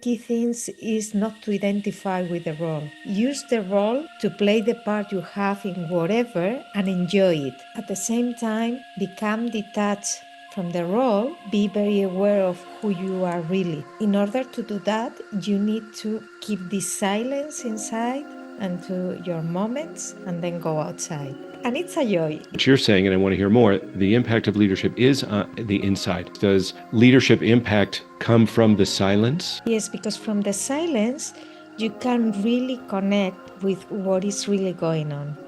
key things is not to identify with the role. Use the role to play the part you have in whatever and enjoy it. At the same time, become detached from the role, be very aware of who you are really. In order to do that, you need to keep this silence inside and to your moments and then go outside. And it's a joy. What you're saying, and I want to hear more, the impact of leadership is on the inside. Does leadership impact come from the silence? Yes, because from the silence, you can really connect with what is really going on.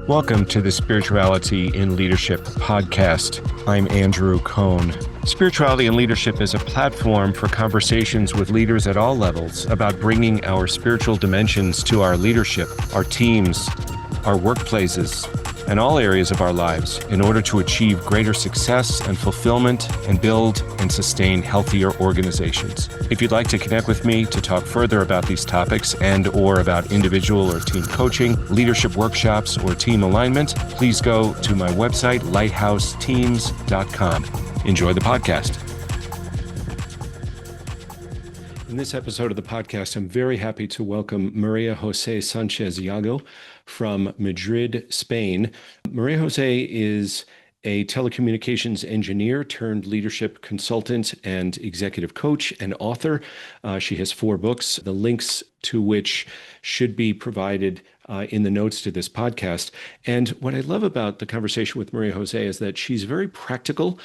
Welcome to the Spirituality in Leadership podcast. I'm Andrew Cohn. Spirituality in Leadership is a platform for conversations with leaders at all levels about bringing our spiritual dimensions to our leadership, our teams, our workplaces, and all areas of our lives in order to achieve greater success and fulfillment and build and sustain healthier organizations. If you'd like to connect with me to talk further about these topics and or about individual or team coaching, leadership workshops, or team alignment, please go to my website, lighthouseteams.com. Enjoy the podcast. In this episode of the podcast, I'm very happy to welcome María José Sánchez from Madrid, Spain. María José is a telecommunications engineer turned leadership consultant and executive coach and author. She has 4 books, the links to which should be provided in the notes to this podcast. And what I love about the conversation with María José is that she's very practical.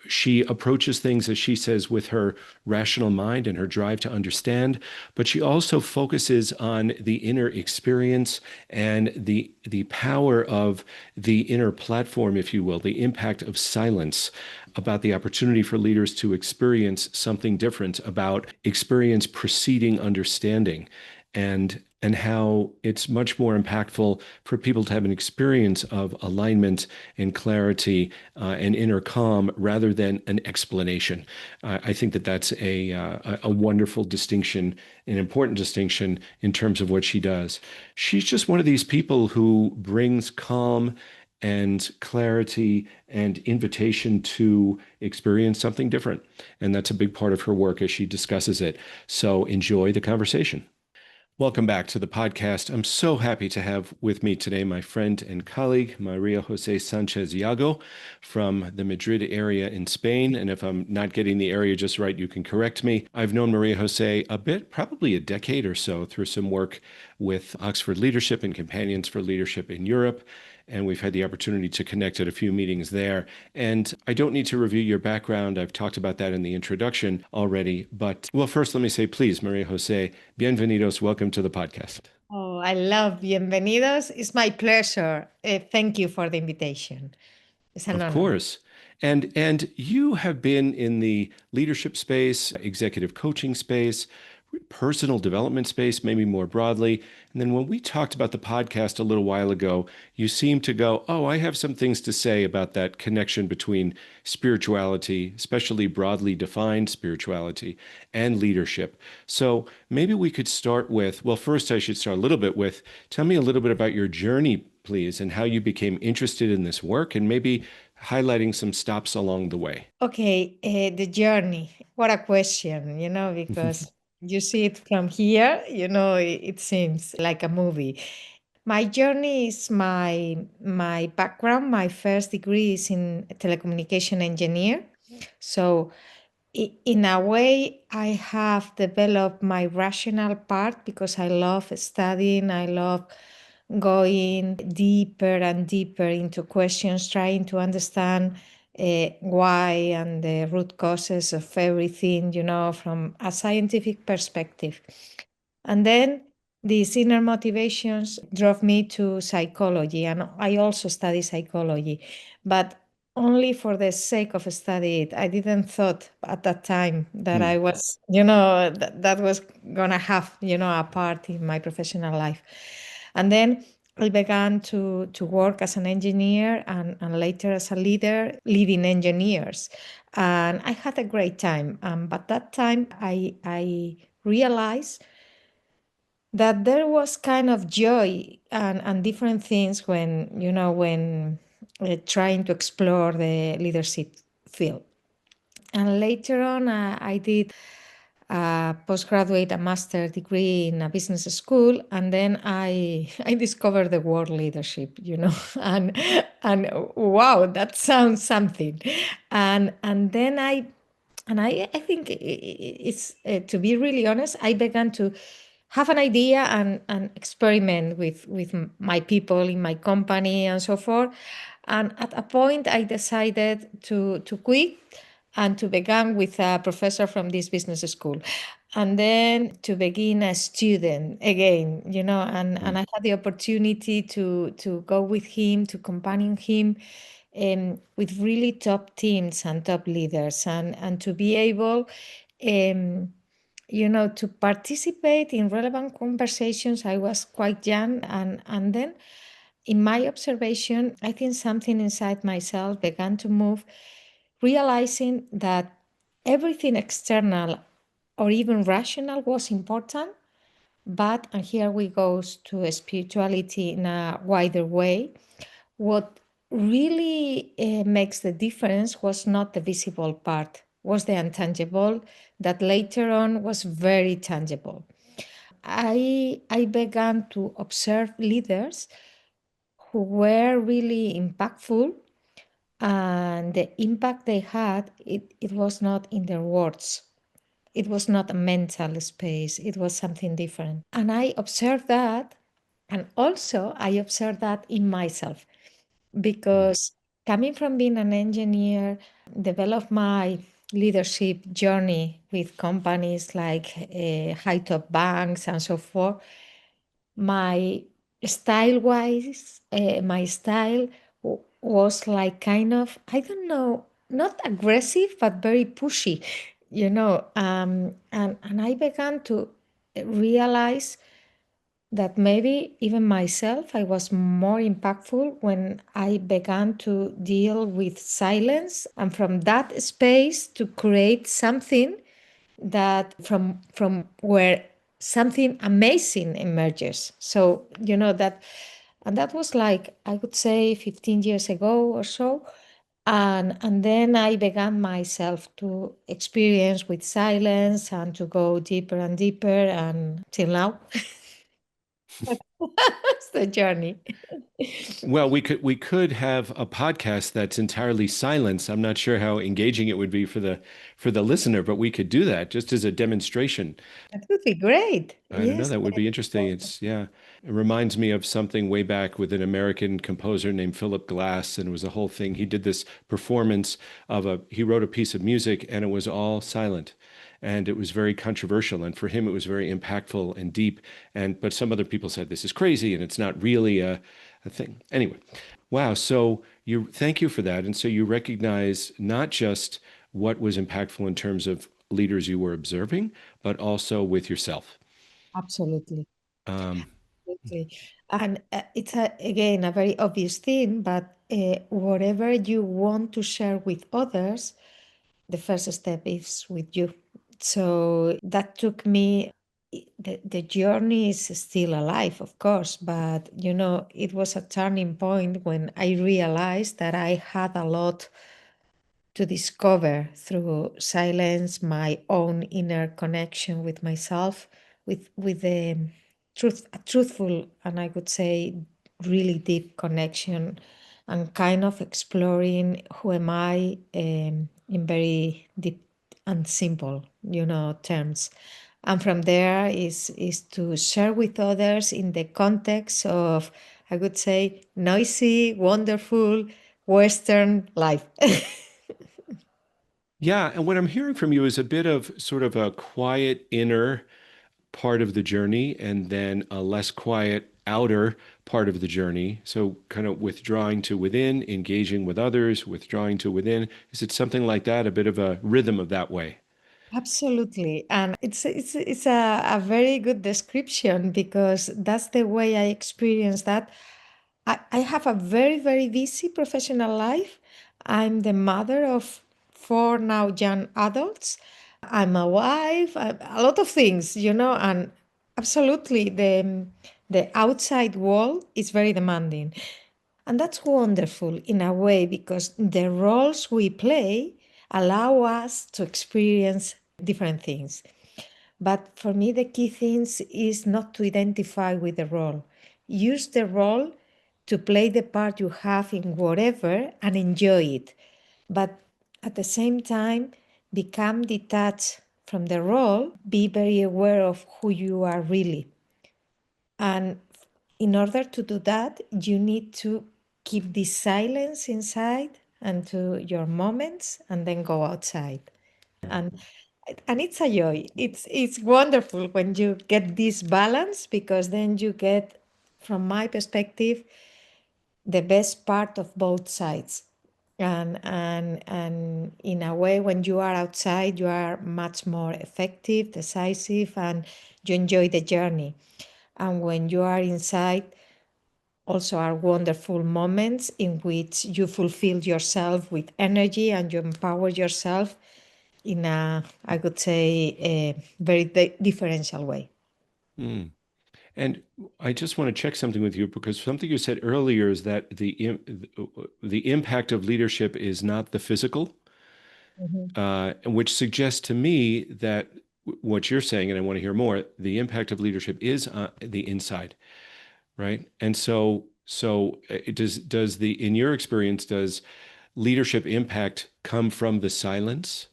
She approaches things, as she says, with her rational mind and her drive to understand, but she also focuses on the inner experience and the power of the inner platform, if you will, the impact of silence, about the opportunity for leaders to experience something different, about experience preceding understanding, and how it's much more impactful for people to have an experience of alignment and clarity and inner calm rather than an explanation. I think that that's a wonderful distinction, an important distinction in terms of what she does. She's just one of these people who brings calm and clarity and invitation to experience something different. And that's a big part of her work as she discusses it. So enjoy the conversation. Welcome back to the podcast. I'm so happy to have with me today my friend and colleague, María José Sánchez from the Madrid area in Spain. And if I'm not getting the area just right, you can correct me. I've known María José a bit, probably a decade or so, through some work with Oxford Leadership and Companions for Leadership in Europe. And we've had the opportunity to connect at a few meetings there. And I don't need to review your background. I've talked about that in the introduction already. But, well, first, let me say, please, María José, bienvenidos. Welcome to the podcast. Oh, I love bienvenidos. It's my pleasure. Thank you for the invitation. It's an honor. Of course. And you have been in the leadership space, executive coaching space, personal development space, maybe more broadly. And then when we talked about the podcast a little while ago, you seemed to go, oh, I have some things to say about that connection between spirituality, especially broadly defined spirituality, and leadership. So maybe we could start with, well, first I should start a little bit with, tell me a little bit about your journey, please, and how you became interested in this work, and maybe highlighting some stops along the way. Okay, the journey. What a question, because you see it from here, it seems like a movie. My journey is my background. My first degree is in telecommunication engineer. So in a way, I have developed my rational part because I love studying. I love going deeper and deeper into questions, trying to understand why and the root causes of everything, from a scientific perspective. And then these inner motivations drove me to psychology, and I also study psychology, but only for the sake of study it. I didn't thought at that time that I was, that was gonna have, a part in my professional life. And then I began to work as an engineer and later as a leader, leading engineers. And I had a great time. But that time I realized that there was kind of joy and different things when trying to explore the leadership field. And later on, I did a postgraduate and master degree in a business school, and then I discovered the word leadership, and wow, that sounds something, and then I think it's to be really honest, I began to have an idea and experiment with my people in my company and so forth. And at a point, I decided to quit and to begin with a professor from this business school. And then to begin a student again, and I had the opportunity to go with him, to companion him with really top teams and top leaders, and to be able um, to participate in relevant conversations. I was quite young, and then in my observation, I think something inside myself began to move, realizing that everything external or even rational was important. But, and here we go to spirituality in a wider way, what really makes the difference was not the visible part, was the intangible that later on was very tangible. I began to observe leaders who were really impactful, and the impact they had, it was not in their words. It was not a mental space, it was something different. And I observed that, and also I observed that in myself, because coming from being an engineer, developed my leadership journey with companies like high top banks and so forth. My style wise, my style was like kind of, I don't know, not aggressive, but very pushy, and I began to realize that maybe even myself, I was more impactful when I began to deal with silence, and from that space to create something that from where something amazing emerges. So that, and that was like, I would say, 15 years ago or so. And then I began myself to experience with silence and to go deeper and deeper, and till now. That's the journey. Well, we could have a podcast that's entirely silence. I'm not sure how engaging it would be for the listener, but we could do that just as a demonstration. That would be great. I don't know. Yes. That would be interesting. It's, yeah, it reminds me of something way back with an American composer named Philip Glass, and it was a whole thing. He did this performance he wrote a piece of music, and it was all silent, and it was very controversial. And for him, it was very impactful and deep. But some other people said this is crazy, and it's not really a thing. Anyway, wow. So thank you for that. And so you recognize not just what was impactful in terms of leaders you were observing, but also with yourself. Absolutely. Um, Absolutely. And it's again a very obvious thing, but whatever you want to share with others, the first step is with you. So that took me, the journey is still alive, of course, but it was a turning point when I realized that I had a lot to discover through silence, my own inner connection with myself, with the a truthful, and I would say really deep connection, and kind of exploring who am I, in very deep and simple, terms. And from there is to share with others in the context of, I would say, noisy, wonderful Western life. yeah, and what I'm hearing from you is a bit of sort of a quiet inner part of the journey and then a less quiet outer part of the journey. So kind of withdrawing to within, engaging with others, withdrawing to within. Is it something like that? A bit of a rhythm of that way? Absolutely. And it's a very good description, because that's the way I experience that. I have a very, very busy professional life. I'm the mother of four now young adults. I'm a wife, a lot of things, and absolutely the outside world is very demanding. And that's wonderful in a way, because the roles we play allow us to experience different things. But for me, the key things is not to identify with the role. Use the role to play the part you have in whatever and enjoy it. But at the same time, become detached from the role, be very aware of who you are really. And in order to do that, you need to keep this silence inside and to your moments and then go outside. And it's a joy. It's wonderful when you get this balance, because then you get, from my perspective, the best part of both sides. And in a way, when you are outside, you are much more effective, decisive, and you enjoy the journey. And when you are inside, also are wonderful moments in which you fulfill yourself with energy and you empower yourself in a, I would say, a very differential way. Mm. And I just want to check something with you, because something you said earlier is that the impact of leadership is not the physical, Mhm. which suggests to me that what you're saying, and I want to hear more, the impact of leadership is the inside, right? And so does the in your experience, does leadership impact come from the silence?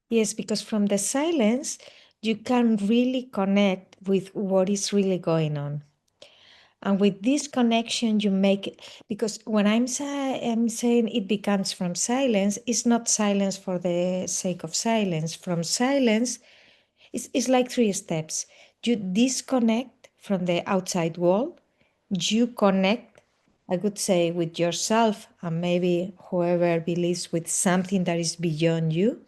Yes, because from the silence, you can really connect with what is really going on. And with this connection, you make, because when I'm saying it becomes from silence, it's not silence for the sake of silence. From silence, it's like three steps. You disconnect from the outside world, you connect, I would say, with yourself and maybe whoever believes with something that is beyond you.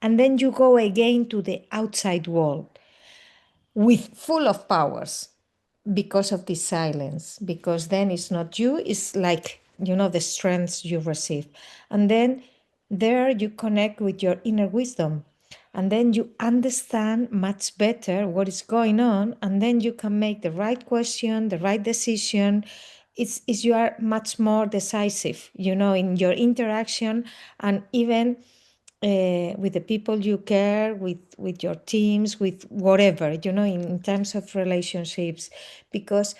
And then you go again to the outside world with full of powers because of this silence, because then it's not you, it's like, the strengths you receive. And then there you connect with your inner wisdom, and then you understand much better what is going on, and then you can make the right question, the right decision. It's you are much more decisive, in your interaction, and even with the people you care, with your teams, with whatever, in terms of relationships. Because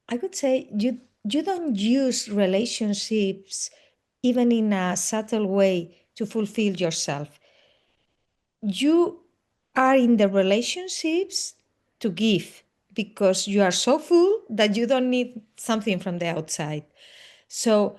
I would say you don't use relationships even in a subtle way to fulfill yourself. You are in the relationships to give, because you are so full that you don't need something from the outside. So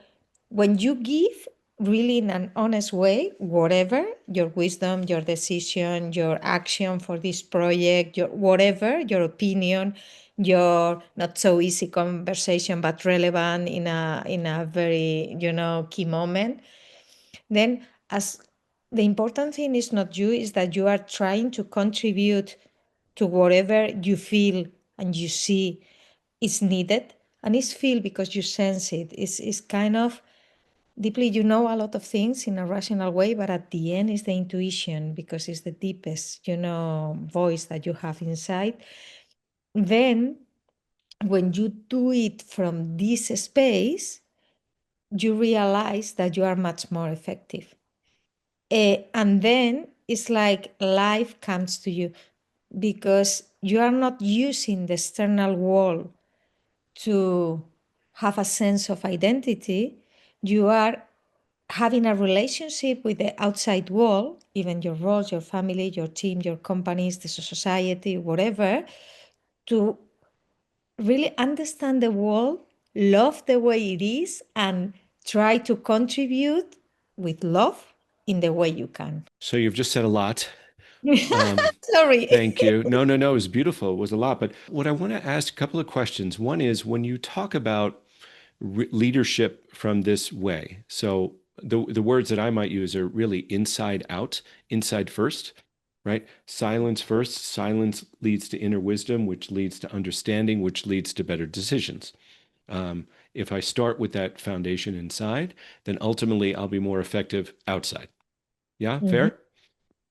when you give really in an honest way, whatever, your wisdom, your decision, your action for this project, your whatever, your opinion, your not so easy conversation but relevant in a very, key moment, then, as the important thing is not you, is that you are trying to contribute to whatever you feel and you see is needed. And it's feel because you sense it. It's kind of deeply, you know a lot of things in a rational way, but at the end it's the intuition, because it's the deepest, voice that you have inside. Then when you do it from this space, you realize that you are much more effective. And then it's like life comes to you, because you are not using the external world to have a sense of identity. You are having a relationship with the outside world, even your roles, your family, your team, your companies, the society, whatever, to really understand the world, love the way it is, and try to contribute with love in the way you can. So you've just said a lot. Um, Sorry. Thank you. No, no, no. It was beautiful. It was a lot. But what I want to ask, a couple of questions. One is, when you talk about leadership from this way, so the words that I might use are really inside out, inside first, right? Silence first. Silence leads to inner wisdom, which leads to understanding, which leads to better decisions. If I start with that foundation inside, then ultimately I'll be more effective outside. Yeah, Mhm. fair?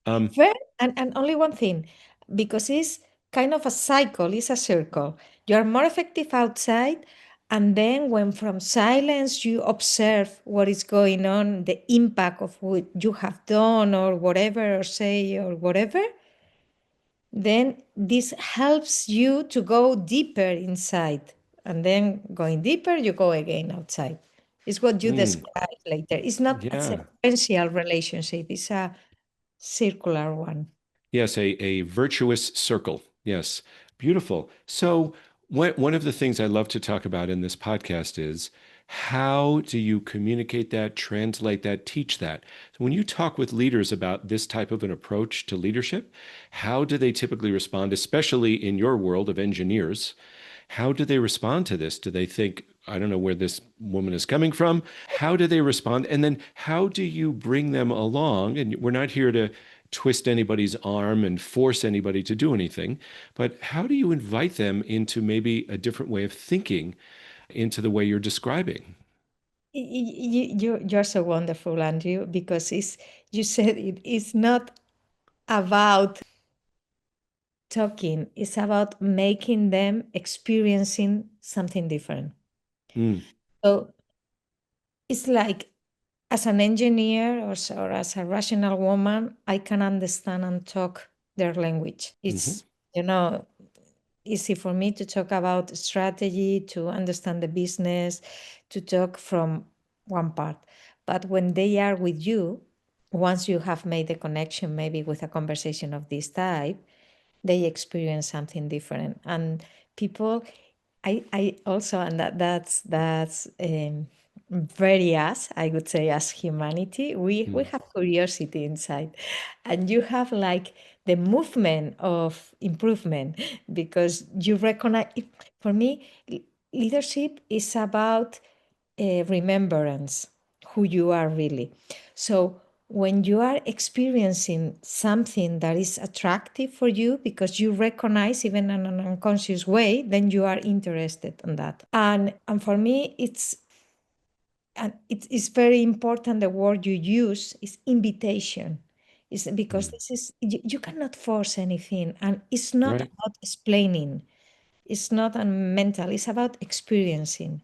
Um, Fair, and only one thing, because it's kind of a cycle, it's a circle. You are more effective outside, And then when from silence you observe what is going on, the impact of what you have done or whatever, or say or whatever, then this helps you to go deeper inside. And then going deeper, you go again outside. It's what you Mm, describe later. It's not a yeah. sequential relationship, it's a circular one. Yes, a virtuous circle. Yes, beautiful. So, one of the things I love to talk about in this podcast is how do you communicate that, translate that, teach that? So, when you talk with leaders about this type of an approach to leadership, how do they typically respond, especially in your world of engineers? How do they respond to this? Do they think, I don't know where this woman is coming from? How do they respond? And then how do you bring them along? And we're not here to twist anybody's arm and force anybody to do anything, but how do you invite them into maybe a different way of thinking, into the way you're describing? You're so wonderful, Andrew, because you said it is not about talking, it's about making them experiencing something different. Mm, So it's like, as an engineer or as a rational woman, I can understand and talk their language. hmm It's, you know, easy for me to talk about strategy, to understand the business, to talk from one part. But when they are with you, once you have made the connection, maybe with a conversation of this type, they experience something different. And people, I also, and that's very us, I would say, as humanity, we mm, have curiosity inside, and you have like the movement of improvement because you recognize. For me, leadership is about remembrance, who you are really. So when you are experiencing something that is attractive for you because you recognize even in an unconscious way, then you are interested in that. And for me, it's very important. The word you use is invitation. Is because mm. this is you cannot force anything, and it's not Right. about explaining. It's not a mental. It's about experiencing.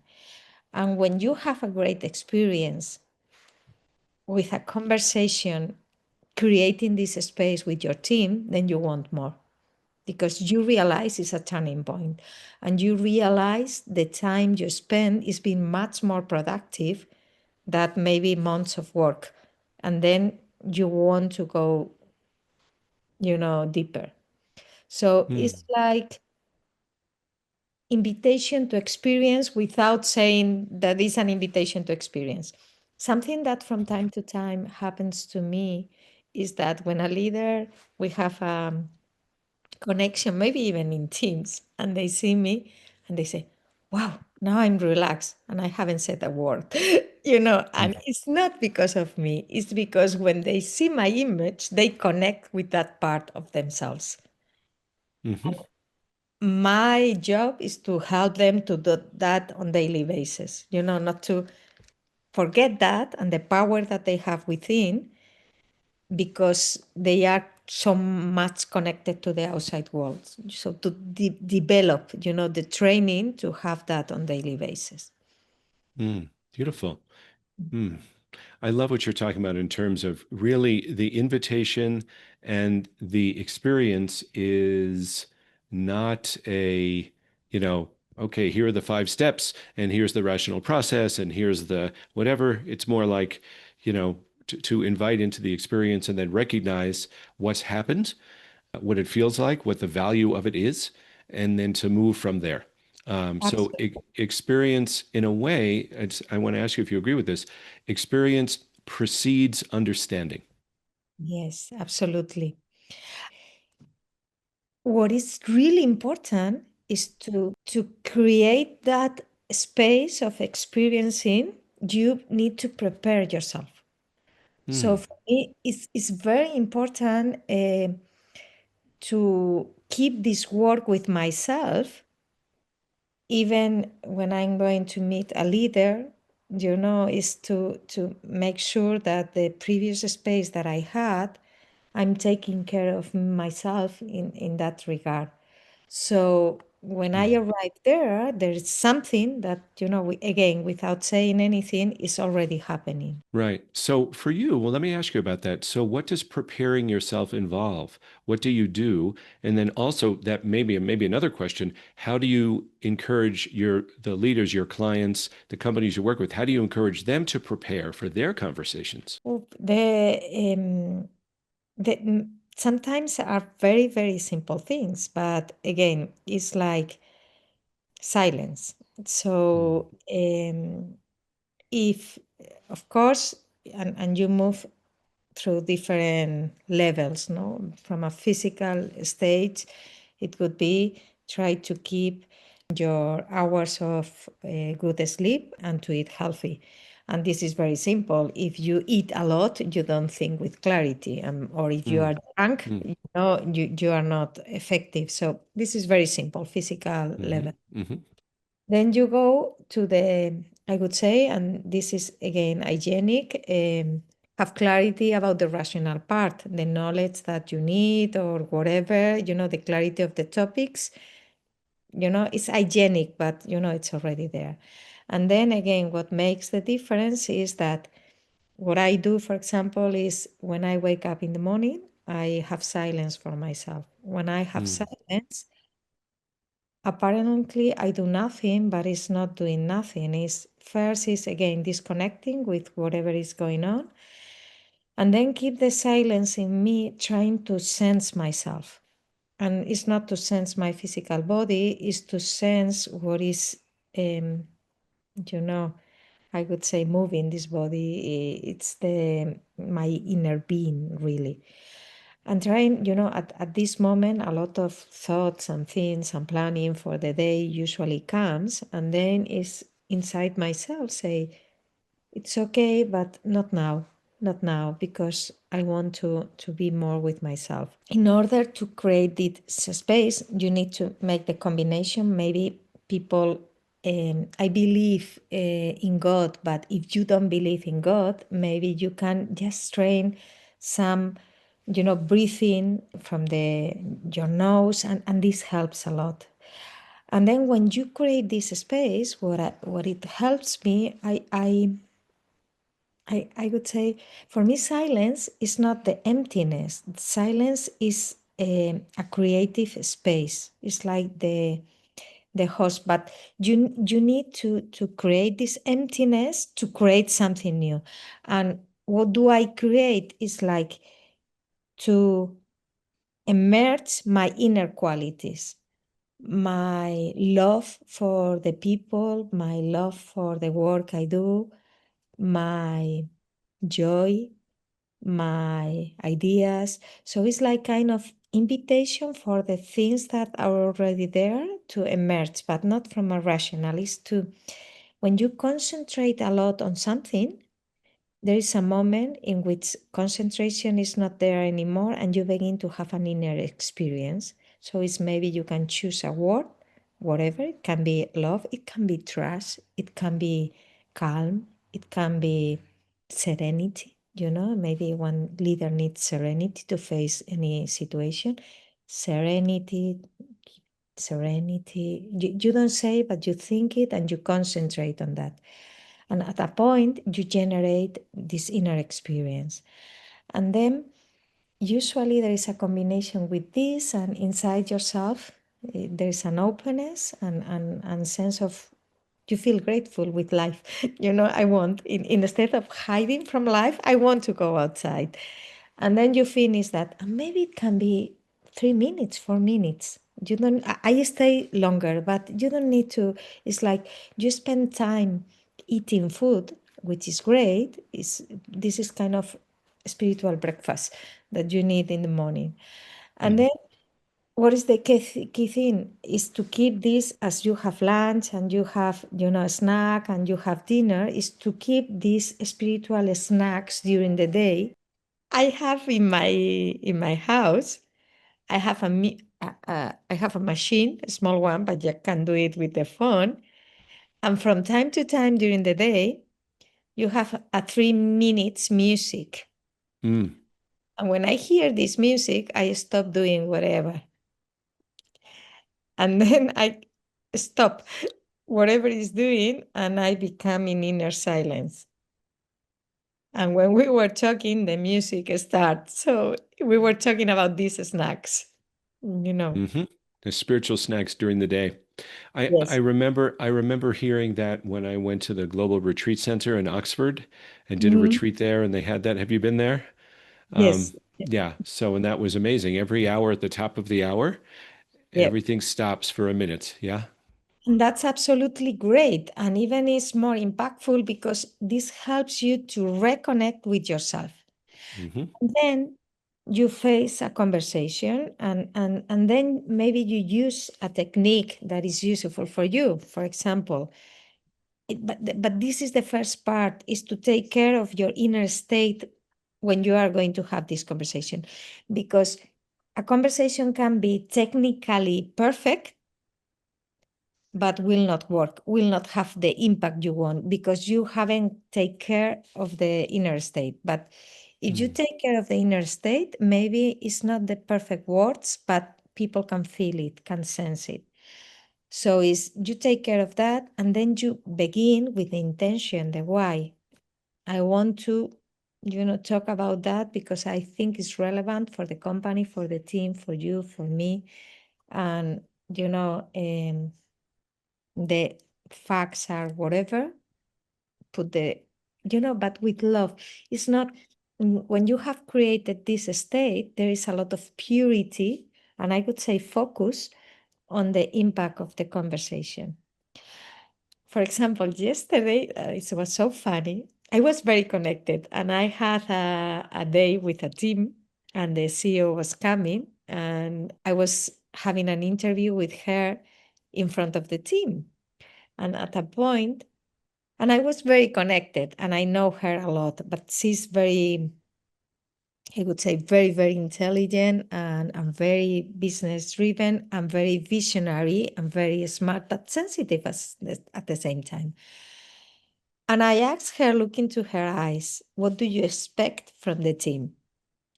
And when you have a great experience with a conversation, creating this space with your team, then you want more because you realize it's a turning point and you realize the time you spend is being much more productive than maybe months of work. And then you want to go, deeper. So Mm, it's like invitation to experience without saying that it's an invitation to experience. Something that from time to time happens to me is that when a leader, we have a connection, maybe even in teams, and they see me and they say, wow, now I'm relaxed and I haven't said a word, and mm, it's not because of me, it's because when they see my image, they connect with that part of themselves. hmm My job is to help them to do that on daily basis, not to forget that and the power that they have within because they are so much connected to the outside world. So to develop, the training to have that on daily basis. mm. Beautiful. Mm. I love what you're talking about in terms of really the invitation and the experience is not okay, here are the 5 steps and here's the rational process and here's the whatever. It's more like, to invite into the experience and then recognize what's happened, what it feels like, what the value of it is, and then to move from there. So Absolutely. experience, in a way, I want to ask you if you agree with this. Experience precedes understanding. Yes, absolutely. What is really important is to create that space of experiencing. You need to prepare yourself. So Hmm. for me, it's very important to keep this work with myself, even when I'm going to meet a leader, is to make sure that the previous space that I had, I'm taking care of myself in that regard. So when I arrive there, there's something that, again, without saying anything, is already happening. Right. So for you, well, let me ask you about that. So what does preparing yourself involve? What do you do? And then also that maybe another question, how do you encourage the leaders, your clients, the companies you work with, how do you encourage them to prepare for their conversations? Well, sometimes are very, very simple things, but again, it's like silence. Mm, So if, of course, and you move through different levels, no? From a physical stage, it could be try to keep your hours of good sleep and to eat healthy. And this is very simple. If you eat a lot, you don't think with clarity. Or if you mm, are drunk, mm, you are not effective. So this is very simple, physical mhm, level. mhm, Then you go to I would say, and this is again hygienic, have clarity about the rational part, the knowledge that you need or whatever, the clarity of the topics, it's hygienic, but it's already there. And then again, what makes the difference is that what I do, for example, is when I wake up in the morning, I have silence for myself. When I have mm, silence, apparently, I do nothing, but it's not doing nothing. Is first is again disconnecting with whatever is going on, and then keep the silence in me, trying to sense myself. And it's not to sense my physical body; it's to sense what is, um, you know, I would say moving this body. It's my inner being really. And trying, at this moment, a lot of thoughts and things and planning for the day usually comes. And then is inside myself say, it's okay, but not now, not now, because I want to be more with myself. In order to create this space, you need to make the combination. Maybe people, I believe in God, but if you don't believe in God, maybe you can just train some, breathing from your nose, and this helps a lot. And then when you create this space, what it helps me, I would say, for me, silence is not the emptiness. Silence is a creative space. It's like the host, but you need to create this emptiness to create something new. And what do I create is like to emerge my inner qualities, my love for the people, my love for the work I do, my joy, my ideas. So it's like kind of invitation for the things that are already there to emerge, but not from a rationalist. To when you concentrate a lot on something, there is a moment in which concentration is not there anymore and you begin to have an inner experience. So it's maybe you can choose a word, whatever. It can be love, it can be trust, it can be calm, it can be serenity. Maybe one leader needs serenity to face any situation. Serenity, serenity. You don't say, but you think it and you concentrate on that. And at a point, you generate this inner experience. And then usually there is a combination with this, and inside yourself, there is an openness and sense of you feel grateful with life. I want, instead of hiding from life, I want to go outside. And then you finish that, and maybe it can be 3 minutes, 4 minutes. You don't, I stay longer, but you don't need to. It's like you spend time eating food, which is great. This is kind of spiritual breakfast that you need in the morning. And mhm, then what is the key thing is to keep this as you have lunch and you have a snack and you have dinner, is to keep these spiritual snacks during the day. I have in my house, I have I have a machine, a small one, but you can do it with the phone. And from time to time during the day, you have a 3 minutes music. mm, And when I hear this music, I stop doing whatever. And then I stop whatever is doing and I become in inner silence. And when we were talking, the music starts. So we were talking about these snacks, you know. Hmm. The spiritual snacks during the day. I Yes. remember hearing that when I went to the Global Retreat Center in Oxford and did a Mhm. retreat there, and they had that. Have you been there? Yes. Yeah. So, and that was amazing. Every hour at the top of the hour, Yeah. everything stops for a minute. Yeah. And that's absolutely great. And even is more impactful because this helps you to reconnect with yourself. Hmm. And then you face a conversation and then maybe you use a technique that is useful for you. For example, but this is the first part is to take care of your inner state when you are going to have this conversation because a conversation can be technically perfect but will not work, will not have the impact you want because you haven't take care of the inner state. But if you Mm. take care of the inner state, maybe it's not the perfect words, but people can feel it, can sense it. So is you take care of that and then you begin with the intention, the why. I want to, talk about that because I think it's relevant for the company, for the team, for you, for me. And, the facts are whatever, put but with love. It's not, when you have created this state, there is a lot of purity, and I would say focus on the impact of the conversation. For example, yesterday, it was so funny. I was very connected and I had a day with a team, and the CEO was coming, and I was having an interview with her in front of the team. And at a point, and I was very connected and I know her a lot, but she's very, I would say, very, very intelligent and very business driven and very visionary and very smart, but sensitive at the same time. And I asked her, look into her eyes, what do you expect from the team?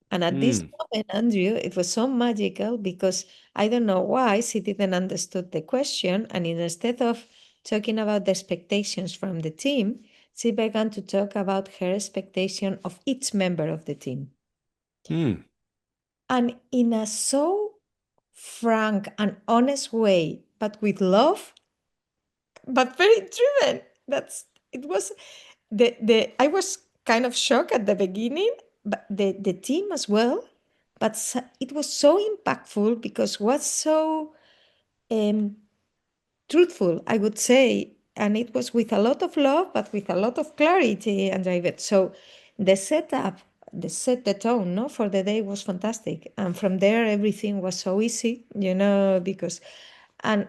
And at this Mm. moment, Andrew, it was so magical because I don't know why she didn't understood the question. And instead of talking about the expectations from the team, she began to talk about her expectation of each member of the team. Mm. And in a so frank and honest way, but with love, but very driven. That's it was the I was kind of shocked at the beginning, but the team as well. But it was so impactful because was so um, truthful, I would say, and it was with a lot of love, but with a lot of clarity and drive. So the setup, the tone, no, for the day was fantastic, and from there everything was so easy, because, and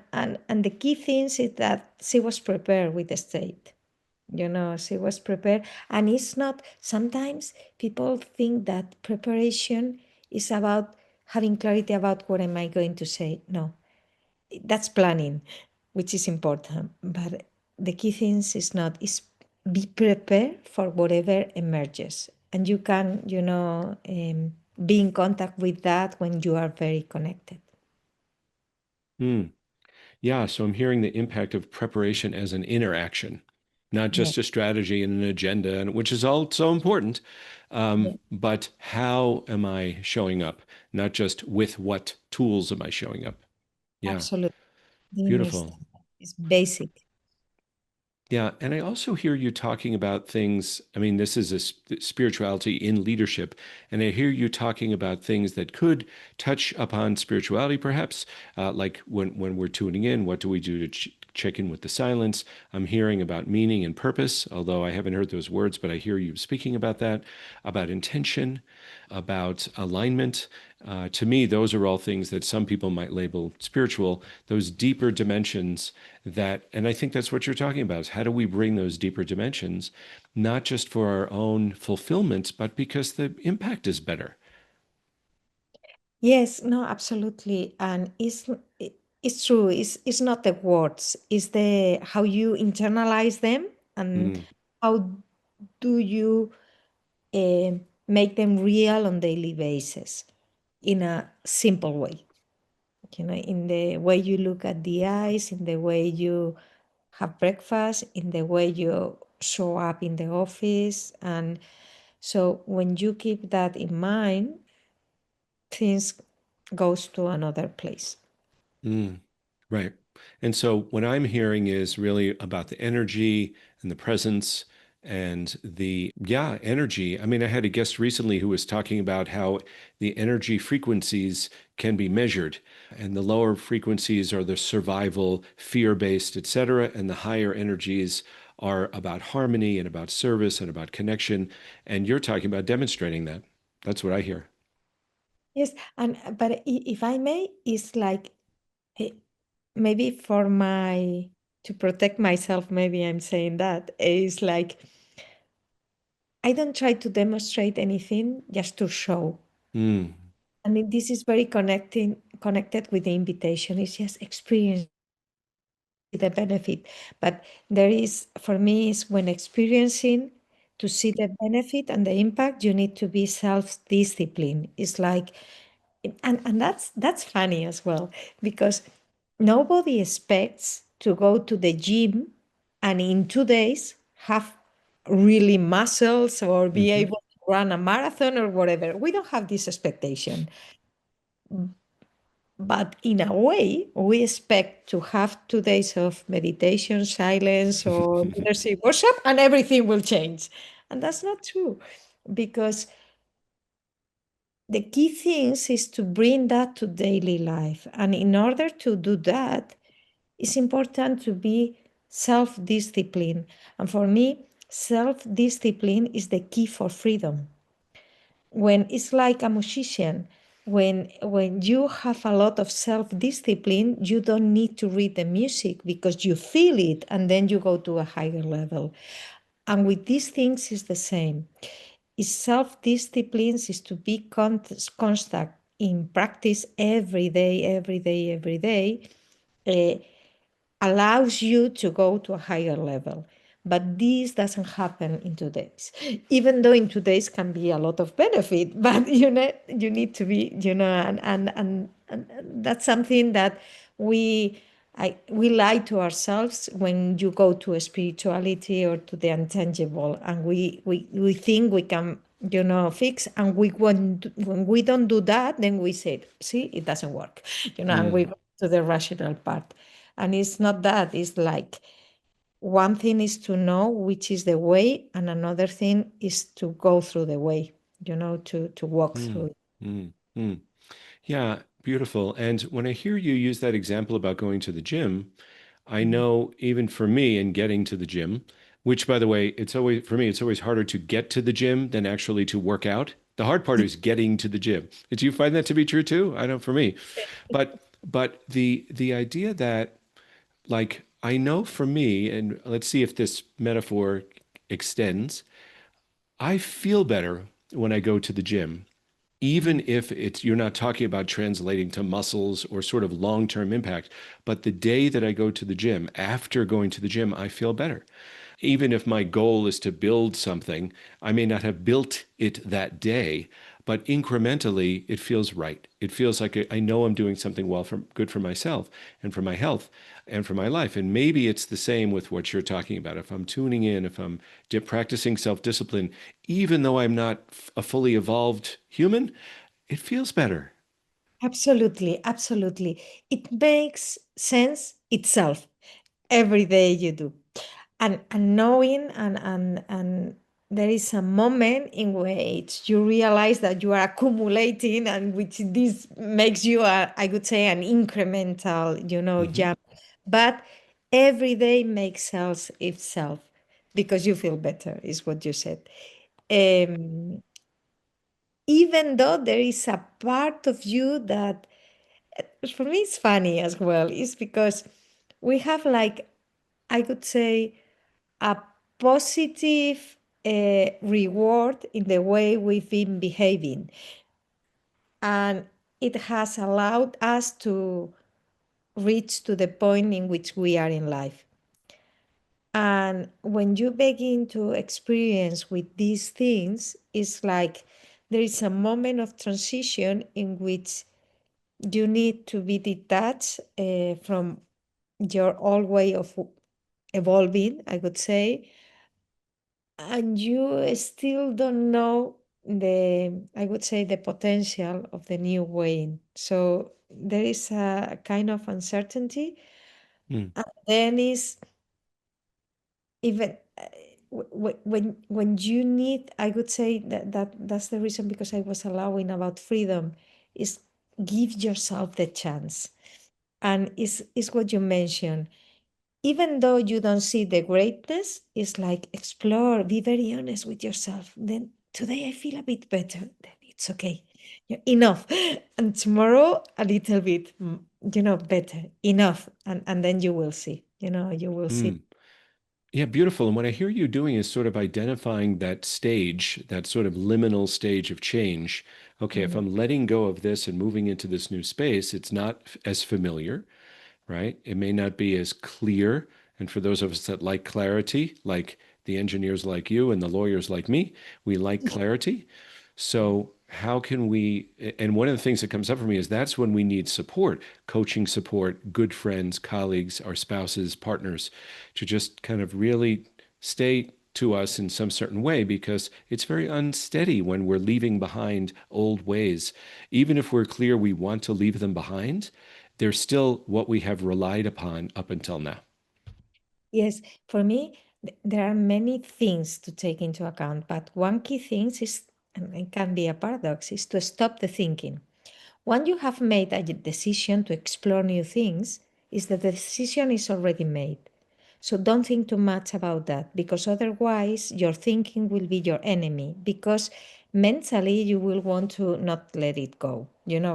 the key things is that she was prepared with the state. She was prepared, and it's not. Sometimes people think that preparation is about having clarity about what am I going to say. No, that's planning, which is important. But the key things is not is be prepared for whatever emerges, and you can be in contact with that when you are very connected. Mm. Yeah. So I'm hearing the impact of preparation as an interaction, not Yeah, just a strategy and an agenda, and which is all so important. yeah, But how am I showing up? Not just with what tools am I showing up? Yeah. absolutely. The inner Beautiful. state is basic. Yeah, and I also hear you talking about things. I mean, this is a spirituality in leadership, and I hear you talking about things that could touch upon spirituality, perhaps, like when we're tuning in, what do we do to check in with the silence? I'm hearing about meaning and purpose, although I haven't heard those words, but I hear you speaking about that, about intention, about alignment. To me, those are all things that some people might label spiritual, those deeper dimensions that, and I think that's what you're talking about, is how do we bring those deeper dimensions, not just for our own fulfillment, but because the impact is better. Yes, no, absolutely. And it's true. It's not the words, it's the how you internalize them and Mm. how do you make them real on daily basis in a simple way. in the way you look at the eyes, in the way you have breakfast, in the way you show up in the office. And so when you keep that in mind, things goes to another place. Mm, right. And so what I'm hearing is really about the energy and the presence and the, yeah, energy. I mean, I had a guest recently who was talking about how the energy frequencies can be measured, and the lower frequencies are the survival, fear-based, et cetera, and the higher energies are about harmony and about service and about connection. And you're talking about demonstrating that. That's what I hear. Yes, and but if I may, it's like eh, maybe for my to protect myself, maybe I'm saying that is like I don't try to demonstrate anything just to show. Mm, I mean, this is very connected with the invitation. It's just experience the benefit. But there is, for me, is when experiencing to see the benefit and the impact, you need to be self-disciplined. It's like, and that's funny as well, because nobody expects to go to the gym and in 2 days have really muscles or be hmm able to run a marathon or whatever. We don't have this expectation. But in a way, we expect to have 2 days of meditation, silence, or leadership workshop, and everything will change. And that's not true, because the key things is to bring that to daily life. And in order to do that, it's important to be self-disciplined. And for me, self-discipline is the key for freedom. When it's like a musician, when you have a lot of self-discipline, you don't need to read the music because you feel it and then you go to a higher level. And with these things is the same. Is self-discipline is to be constant in practice every day, every day, every day. uh, Allows you to go to a higher level. But this doesn't happen in 2 days, even though in 2 days can be a lot of benefit. But you need to be, and that's something that we we lie to ourselves when you go to spirituality or to the intangible, and we think we can fix, and when we don't do that, then we say, see, it doesn't work, and we Mm, go to the rational part. And it's not that, it's like one thing is to know which is the way, and another thing is to go through the way, to walk mm, through. mm, mm. Yeah, beautiful. And when I hear you use that example about going to the gym, I know even for me in getting to the gym, which by the way, it's always for me, it's always harder to get to the gym than actually to work out. The hard part is getting to the gym. Do you find that to be true too? I know for me. But the idea that like I know for me, and let's see if this metaphor extends, I feel better when I go to the gym, even if it's you're not talking about translating to muscles or sort of long-term impact. But the day that I go to the gym, after going to the gym, I feel better. Even if my goal is to build something, I may not have built it that day, but incrementally it feels right. It feels like I know I'm doing something well for good for myself and for my health and for my life. And maybe it's the same with what you're talking about. If I'm tuning in, if I'm practicing self-discipline, even though I'm not a fully evolved human, it feels better. Absolutely, absolutely. It makes sense itself every day you do. And knowing, and there is a moment in which you realize that you are accumulating, and which this makes you I would say an incremental, Hmm jump. But every day makes sense itself because you feel better, is what you said. Um, Even though there is a part of you that, for me, it's funny as well, is because we have, like, I could say, a positive reward in the way we've been behaving. And it has allowed us to reach to the point in which we are in life. And when you begin to experience with these things, it's like there is a moment of transition in which you need to be detached from your old way of evolving, I would say, and you still don't know I would say, the potential of the new way. So there is a kind of uncertainty. Mm, And then is even when you need, I would say that's the reason, because I was allowing about freedom, is give yourself the chance. And is what you mentioned, even though you don't see the greatness, it's like explore, be very honest with yourself. Then today I feel a bit better. Then it's okay. Yeah, enough. And tomorrow a little bit, better. Enough. And then you will see. You will see. mm. Yeah, beautiful. And what I hear you doing is sort of identifying that stage, that sort of liminal stage of change. Okay, if Mhm. I'm letting go of this and moving into this new space, it's not as familiar, right? It may not be as clear. And for those of us that like clarity, like the engineers like you and the lawyers like me, we like clarity. So, how can we? And one of the things that comes up for me is that's when we need support, coaching support, good friends, colleagues, our spouses, partners, to just kind of really stay to us in some certain way because it's very unsteady when we're leaving behind old ways. Even if we're clear we want to leave them behind, they're still what we have relied upon up until now. Yes, for me, there are many things to take into account, but one key thing is, and it can be a paradox, is to stop the thinking. When you have made a decision to explore new things, is that the decision is already made. So don't think too much about that, because otherwise your thinking will be your enemy, because mentally you will want to not let it go,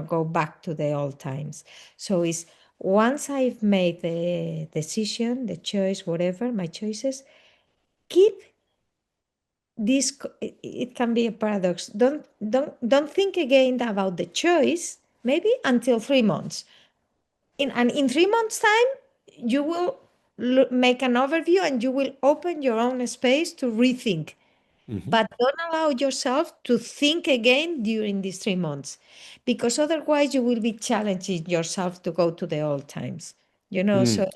go back to the old times. So it's once I've made the decision, the choice, whatever, my choices, keep it can be a paradox. Don't think again about the choice, maybe until 3 months. In 3 months' time, you will make an overview and you will open your own space to rethink. Hmm. But don't allow yourself to think again during these 3 months, because otherwise you will be challenging yourself to go to the old times. So Mm,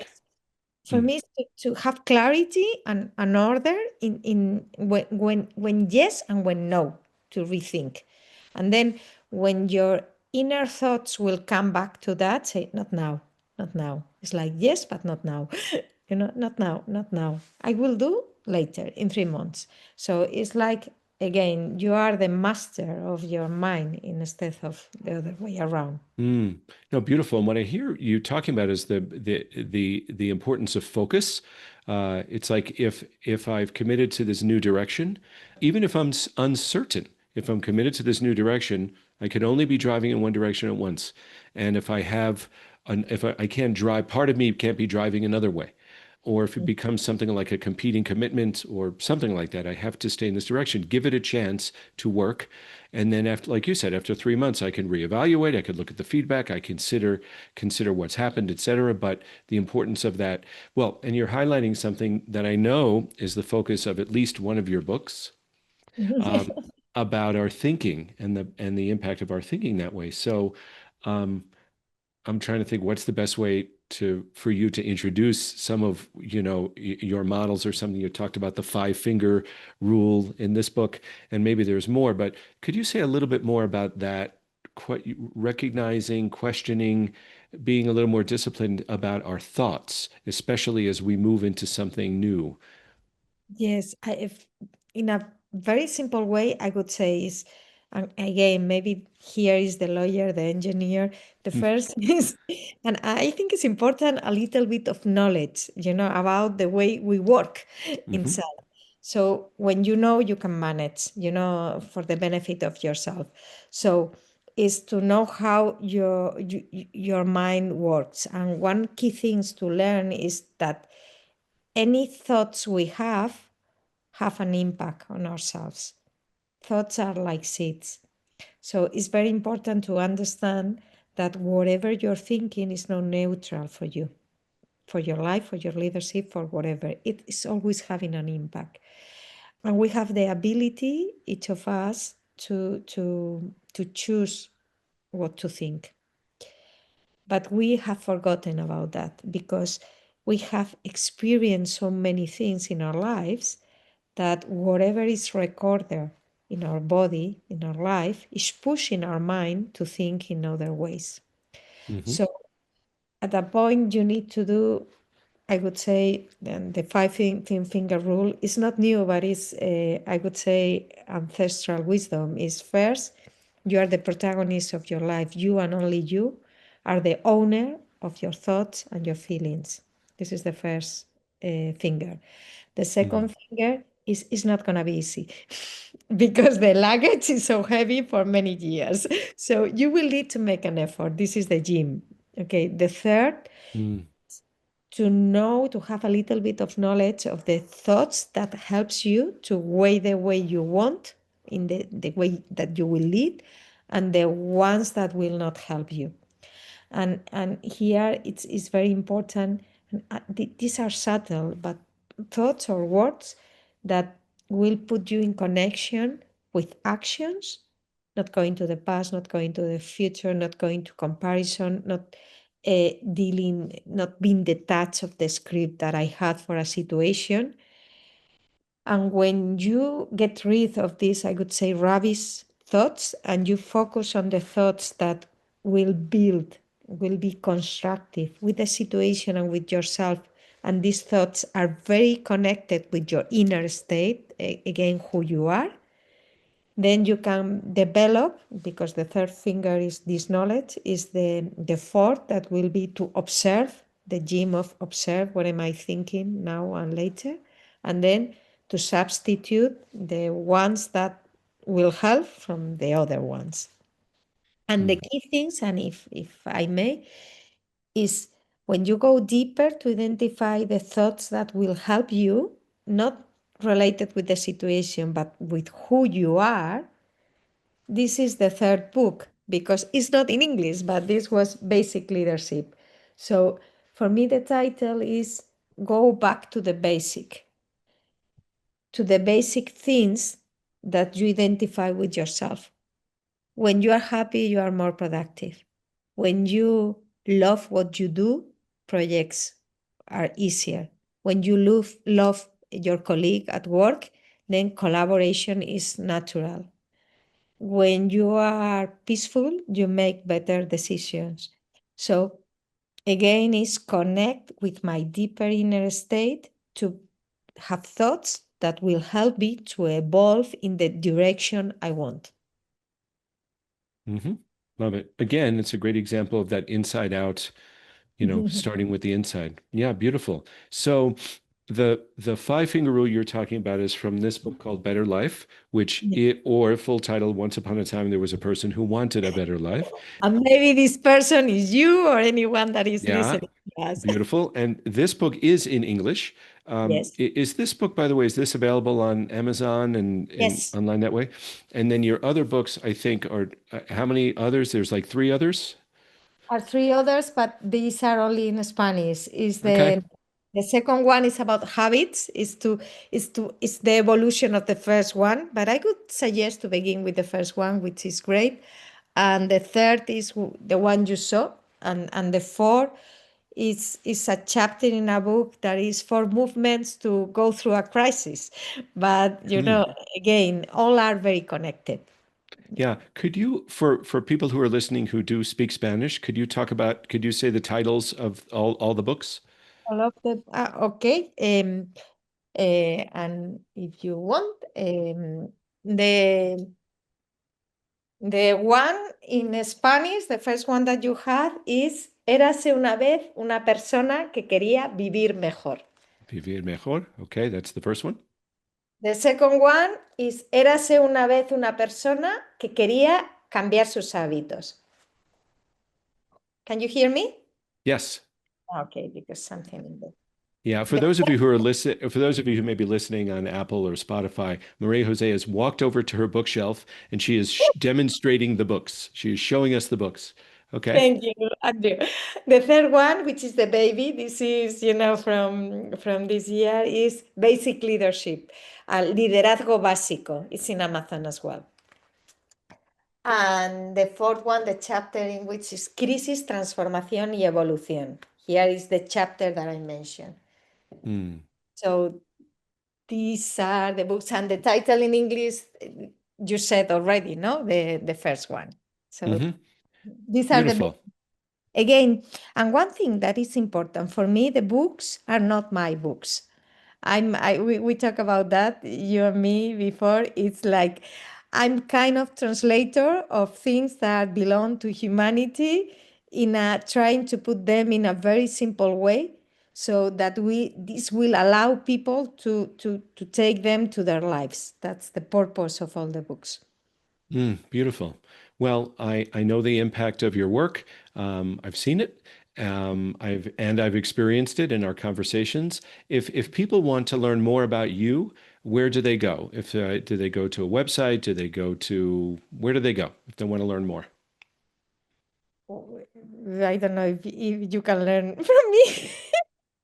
for mm, me, to have clarity and order in when yes and when no, to rethink. And then when your inner thoughts will come back to that, say, not now, not now. It's like, yes, but not now. Not now, not now. I will do later in 3 months. So it's like, again, you are the master of your mind instead of the other way around. mm. No, beautiful. And what I hear you talking about is the importance of focus. It's like if I've committed to this new direction, even if I'm uncertain, if I'm committed to this new direction, I can only be driving in one direction at once. And if I have if I can't drive, part of me can't be driving another way. Or if it becomes something like a competing commitment or something like that, I have to stay in this direction, give it a chance to work. And then after, like you said, after 3 months, I can reevaluate, I could look at the feedback, I consider what's happened, et cetera. But the importance of that, well, and you're highlighting something that I know is the focus of at least one of your books, um, about our thinking and the impact of our thinking that way. So um, I'm trying to think what's the best way for you to introduce some of your models or something. You talked about the 5 finger rule in this book, and maybe there's more, but could you say a little bit more about that? Recognizing, questioning, being a little more disciplined about our thoughts, especially as we move into something new. Yes, if in a very simple way, I would say is, and again, maybe here is the lawyer, the engineer. The first is, and I think it's important, a little bit of knowledge, about the way we work Mm-hmm. inside. So when you can manage, for the benefit of yourself. So is to know how your mind works. And one key things to learn is that any thoughts we have an impact on ourselves. Thoughts are like seeds. So it's very important to understand that whatever you're thinking is not neutral for you, for your life, for your leadership, for whatever. It is always having an impact. And we have the ability, each of us, to choose what to think. But we have forgotten about that because we have experienced so many things in our lives that whatever is recorded in our body, in our life, is pushing our mind to think in other ways. Mm-hmm. So at that point, you need to do, I would say, the finger rule is not new, but it's, I would say, ancestral wisdom is first, you are the protagonist of your life. You and only you are the owner of your thoughts and your feelings. This is the first finger. The second finger is not going to be easy because the luggage is so heavy for many years. So you will need to make an effort. This is the gym. Okay. The third, Mm-hmm. to know, to have a little bit of knowledge of the thoughts that helps you to weigh the way you want in the way that you will lead and the ones that will not help you. And here it's very important. These are subtle, but thoughts or words that will put you in connection with actions, not going to the past, not going to the future, not going to comparison, not dealing, not being detached of the script that I had for a situation. And when you get rid of these, I would say, rubbish thoughts, and you focus on the thoughts that will build, will be constructive with the situation and with yourself, and these thoughts are very connected with your inner state, again, who you are, then you can develop, because the third finger is this knowledge, is the fourth that will be to observe, the gym of observe, what am I thinking now and later, and then to substitute the ones that will help from the other ones. And the key things, and if I may, is when you go deeper to identify the thoughts that will help you, not related with the situation, but with who you are. This is the third book because it's not in English, but this was basic leadership. So for me, the title is Go Back to the basic things that you identify with yourself. When you are happy, you are more productive. When you love what you do, projects are easier. When you love your colleague at work, then collaboration is natural. When you are peaceful, you make better decisions. So again, is connect with my deeper inner state to have thoughts that will help me to evolve in the direction I want. Mm-hmm. Love it. Again, it's a great example of that inside out, starting with the inside. Yeah, beautiful. So the five finger rule you're talking about is from this book called Better Life, or full title, Once Upon a Time There Was a Person Who Wanted a Better Life. And maybe this person is you or anyone that is Yeah, listening to us. beautiful. And this book is in English. Yes. Is this book, by the way, is this available on Amazon and Yes. online that way? And then your other books, I think, are how many others? There's like three others. Are three others, but these are only in Spanish. Is Okay. the second one is about habits, is the evolution of the first one, but I would suggest to begin with the first one, which is great. And the third is the one you saw, and the fourth is a chapter in a book that is for movements to go through a crisis. But Hmm. again, all are very connected. Yeah. Could you, for people who are listening who do speak Spanish, could you say the titles of all the books? All of the okay. And if you want, the one in Spanish, the first one that you have is Érase una vez una persona que quería vivir mejor. Vivir mejor. Okay, that's the first one. The second one is Érase una vez una persona que quería cambiar sus hábitos. Can you hear me? Yes. Okay, because something in there. Yeah, for those of you who are for those of you who may be listening on Apple or Spotify, Maria Jose has walked over to her bookshelf and she is demonstrating the books. She is showing us the books. Okay. Thank you, Andrew. The third one, which is the baby, this is, from this year, is basic leadership, liderazgo básico. It's in Amazon as well. And the fourth one, the chapter in which is crisis, transformación y evolución. Here is the chapter that I mentioned. So these are the books, and the title in English, you said already, no? The first one. So these are the Beautiful. again, and one thing that is important for me, the books are not my books. We talk about that, you and me before. It's like I'm kind of translator of things that belong to humanity trying to put them in a very simple way, so that this will allow people to take them to their lives. That's the purpose of all the books. Beautiful. Well, I know the impact of your work. I've seen it. I've experienced it in our conversations. If people want to learn more about you, where do they go? Do they go to a website? Where do they go if they want to learn more? I don't know if you can learn from me.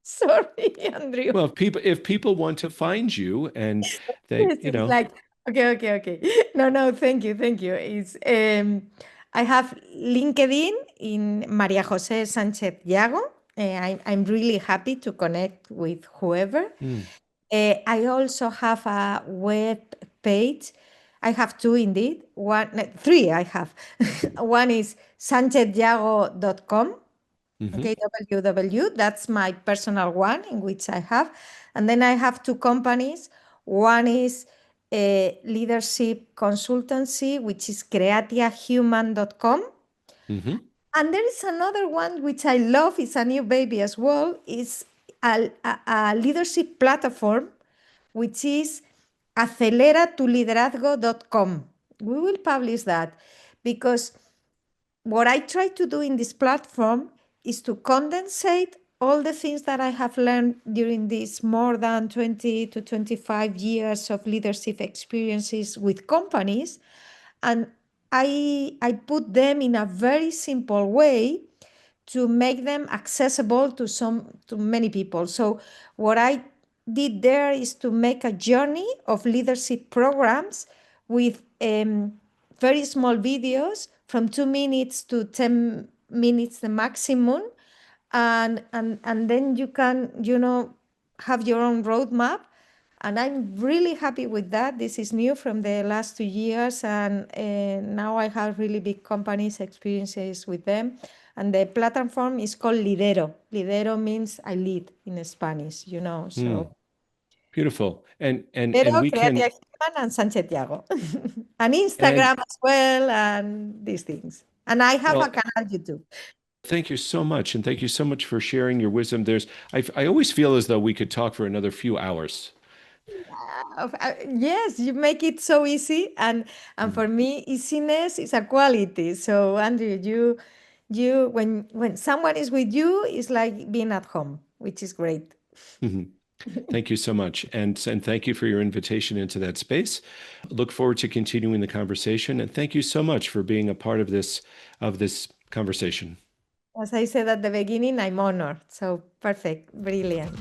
Sorry, Andrew. Well, if people want to find you and they, Yes, it's like, okay. No, thank you. It's I have LinkedIn in María José Sánchez Yago. I'm really happy to connect with whoever. I also have a web page. I have two indeed. Three I have. One is sanchezyago.com. Okay, www. That's my personal one in which I have. And then I have two companies. One is a leadership consultancy, which is creatiahuman.com. And there is another one which I love. It's a new baby as well. It's a leadership platform, which is aceleratuliderazgo.com. We will publish that because what I try to do in this platform is to condensate all the things that I have learned during these more than 20 to 25 years of leadership experiences with companies. And I put them in a very simple way to make them accessible to many people. So what I did there is to make a journey of leadership programs with very small videos from 2 minutes to 10 minutes the maximum, and then you can have your own roadmap. And I'm really happy with that. This is new from the last 2 years, and now I have really big companies experiences with them. And the platform is called Lidero. Lidero means I lead in Spanish, so. Beautiful. And Lidero, we Creatia can, Human, and Sánchez Yago. And Instagram as well, and these things. And I have a canal YouTube. Thank you so much. And thank you so much for sharing your wisdom. I always feel as though we could talk for another few hours. Yes, you make it so easy, and for me, easiness is a quality. So Andrew, you when someone is with you, it's like being at home, which is great. Thank you so much. And thank you for your invitation into that space. Look forward to continuing the conversation. And thank you so much for being a part of this conversation. As I said at the beginning, I'm honored. So perfect, brilliant.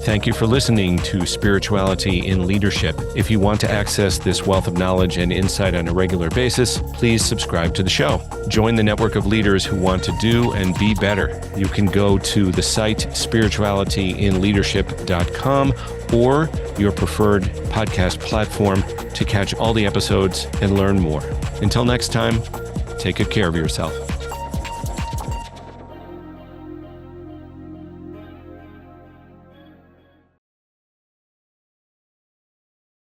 Thank you for listening to Spirituality in Leadership. If you want to access this wealth of knowledge and insight on a regular basis, please subscribe to the show. Join the network of leaders who want to do and be better. You can go to the site spiritualityinleadership.com or your preferred podcast platform to catch all the episodes and learn more. Until next time, take good care of yourself.